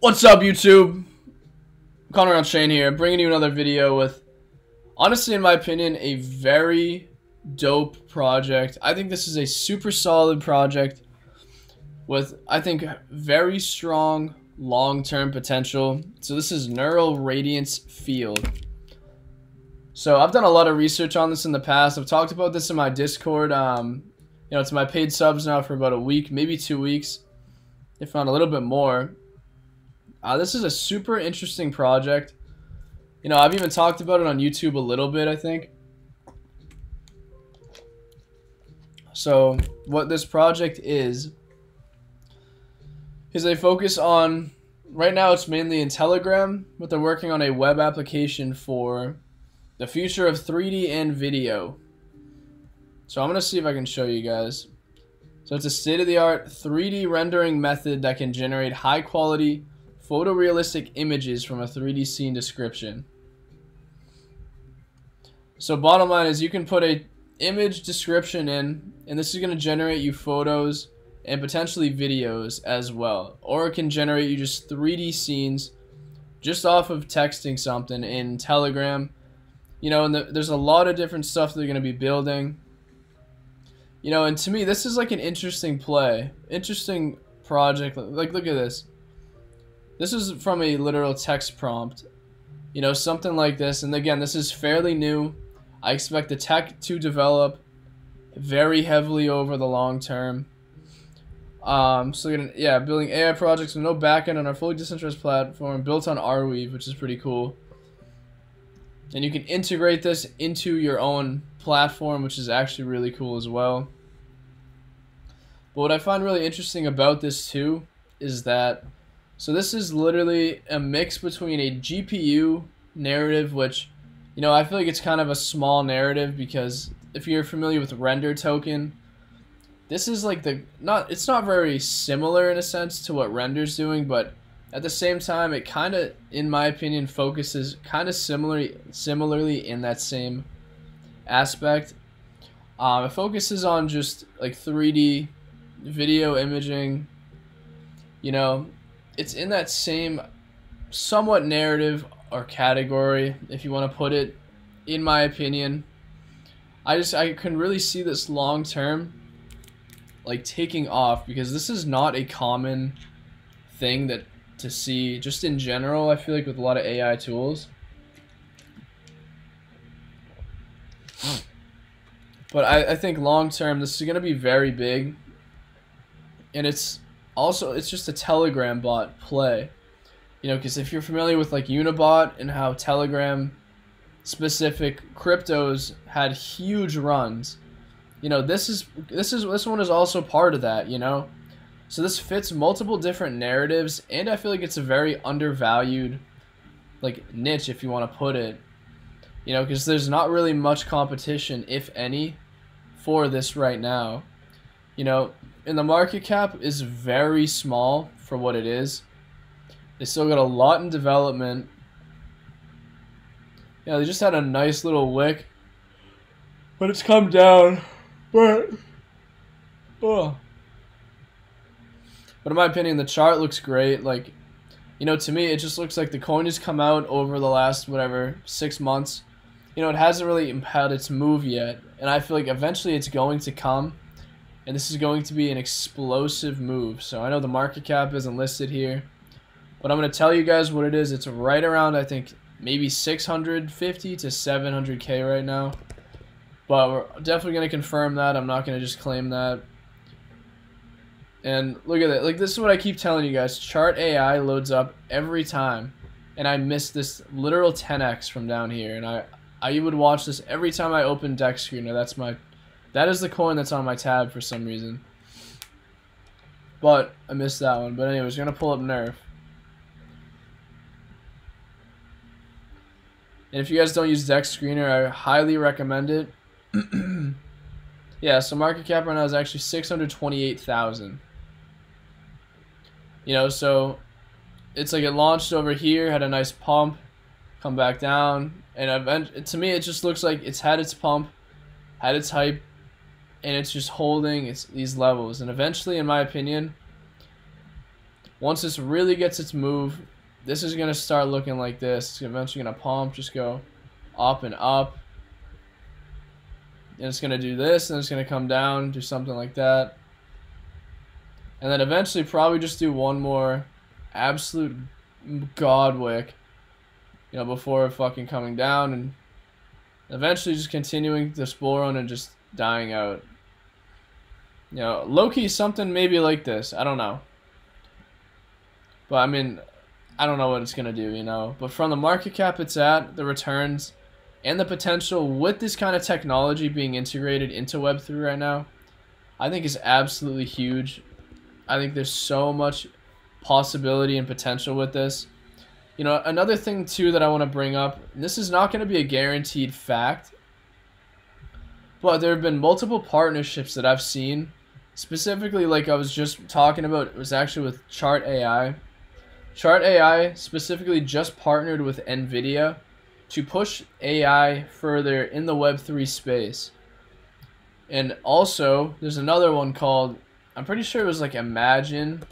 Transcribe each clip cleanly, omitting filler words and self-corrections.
What's up, YouTube? Connor on Shane here, bringing you another video with, honestly, in my opinion, a very dope project. I think this is a super solid project with, I think, very strong long-term potential. So this is Neural Radiance Field. So I've done a lot of research on this in the past. I've talked about this in my Discord. It's my paid subs now for about a week, maybe 2 weeks, if not a little bit more. This is a super interesting project. I've even talked about it on YouTube a little bit, I think. So what this project is they focus on, right now it's mainly in Telegram, but they're working on a web application for the future of 3D and video. So I'm going to see if I can show you guys. So it's a state-of-the-art 3D rendering method that can generate high-quality photorealistic images from a 3D scene description. So bottom line is you can put a image description in, and this is going to generate you photos and potentially videos as well. Or it can generate you just 3D scenes just off of texting something in Telegram. And there's a lot of different stuff they're going to be building. And to me, this is like an interesting play. Interesting project. Like, look at this. This is from a literal text prompt. Something like this. And again, this is fairly new. I expect the tech to develop very heavily over the long term. Building AI projects with no backend on our fully decentralized platform built on Arweave, which is pretty cool. And you can integrate this into your own platform, which is actually really cool as well. But what I find really interesting about this too is that, so this is literally a mix between a GPU narrative, which, I feel like it's kind of a small narrative because if you're familiar with render token, this is like it's not very similar in a sense to what render's doing, but at the same time, it kind of, in my opinion, focuses kind of similarly in that same aspect. It focuses on just like 3D video imaging. It's in that same somewhat narrative or category, if you want to put it, in my opinion. I can really see this long term like taking off, because this is not a common thing to see just in general, I feel like, with a lot of AI tools. But I think long term this is going to be very big, and it's just a Telegram bot play. Because if you're familiar with like Unibot and how Telegram specific cryptos had huge runs, this one is also part of that. So this fits multiple different narratives, and I feel like it's a very undervalued like niche, if you want to put it. Because there's not really much competition, if any, for this right now. And the market cap is very small for what it is. They still got a lot in development. They just had a nice little wick, but it's come down. But in my opinion, the chart looks great. Like, to me, it just looks like the coin has come out over the last, 6 months. It hasn't really had its move yet, and I feel like eventually it's going to come, and this is going to be an explosive move. So I know the market cap isn't listed here, but I'm going to tell you guys what it is. It's right around, I think, maybe 650 to 700K right now. But we're definitely going to confirm that. I'm not going to just claim that. And look at that. Like, this is what I keep telling you guys. Chart AI loads up every time, and I miss this literal 10x from down here. And I would watch this every time I open Deck Screener. That is the coin that's on my tab for some reason. But I missed that one. But anyways, we're going to pull up NERF. And if you guys don't use Deck Screener, I highly recommend it. Yeah, so market cap right now is actually 628,000. So it's like it launched over here, had a nice pump, come back down, and to me it just looks like it's had its pump, had its hype, and it's just holding these levels. And eventually, in my opinion, once this really gets its move, this is going to start looking like this. It's eventually going to pump, just go up and up. And it's going to do this, and it's going to come down, do something like that. And then eventually probably just do one more absolute godwick, you know, before fucking coming down, and eventually just continuing this bull run and just dying out. You know, low-key something maybe like this. I don't know. But, I mean, I don't know what it's going to do, you know. But from the market cap it's at, the returns, and the potential with this kind of technology being integrated into Web3 right now, I think is absolutely huge. I think there's so much possibility and potential with this. You know, another thing, too, that I want to bring up, and this is not going to be a guaranteed fact, but there have been multiple partnerships that I've seen, specifically like I was just talking about, it was actually with Chart AI. Chart AI specifically just partnered with NVIDIA to push AI further in the Web3 space. And also, there's another one called, I'm pretty sure it was like Imagine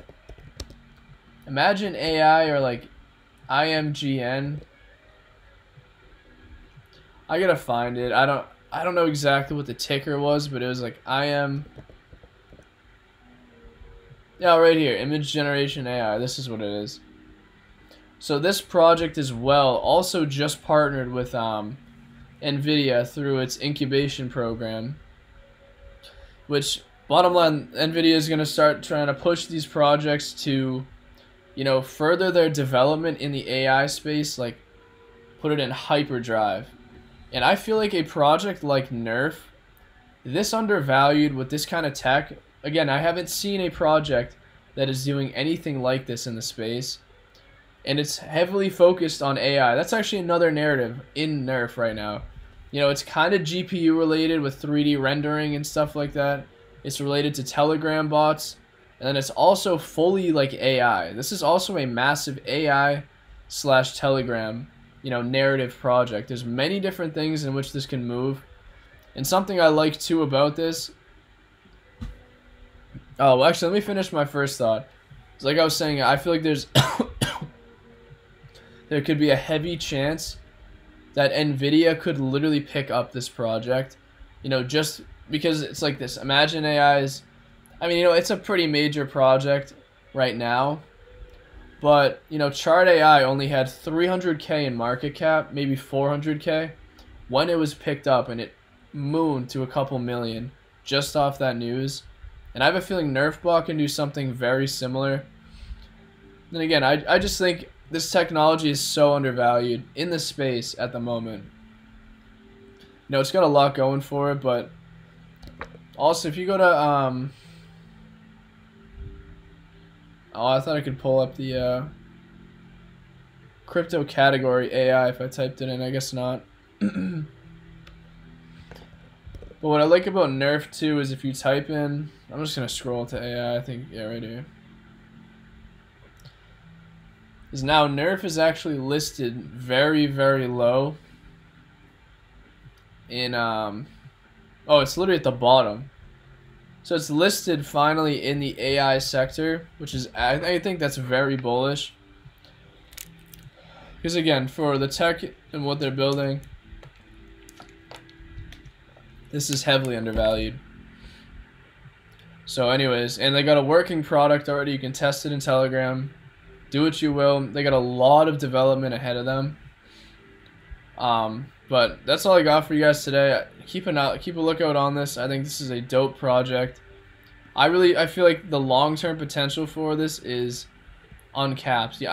AI or like IMGN. I gotta find it. I don't know exactly what the ticker was, but it was like yeah, right here, image generation AI. This is what it is. So this project as well also just partnered with NVIDIA through its incubation program, which, bottom line, NVIDIA is going to start trying to push these projects to, you know, further their development in the AI space, like put it in hyperdrive. And I feel like a project like NERF, this undervalued with this kind of tech, again, I haven't seen a project that is doing anything like this in the space. And it's heavily focused on AI. That's actually another narrative in NERF right now. You know, it's kind of GPU related with 3D rendering and stuff like that. It's related to Telegram bots. And then it's also fully like AI. This is also a massive AI/Telegram, you know, narrative project. There's many different things in which this can move. And something I like too about this. Oh, well, actually, let me finish my first thought. It's like I was saying, I feel like there's there could be a heavy chance that NVIDIA could literally pick up this project, you know, just because it's like this. Imagine AI's, I mean, you know, it's a pretty major project right now, but, you know, Chart AI only had 300K in market cap, maybe 400K, when it was picked up, and it mooned to a couple million just off that news. And I have a feeling NERFBot can do something very similar. Then again, I just think this technology is so undervalued in the space at the moment. You know, it's got a lot going for it, but also if you go to oh, I thought I could pull up the crypto category AI if I typed it in. I guess not. But what I like about NERF too is if you type in, I'm just gonna scroll to AI. I think, yeah, right here. Is now NERF is actually listed very, very low in oh, it's literally at the bottom. So it's listed finally in the AI sector, which is, I think that's very bullish. Because again, for the tech and what they're building, this is heavily undervalued. So anyways, and they got a working product already. You can test it in Telegram. Do what you will. They got a lot of development ahead of them. But that's all I got for you guys today. Keep a lookout on this. I think this is a dope project. I feel like the long-term potential for this is uncapped. Yeah.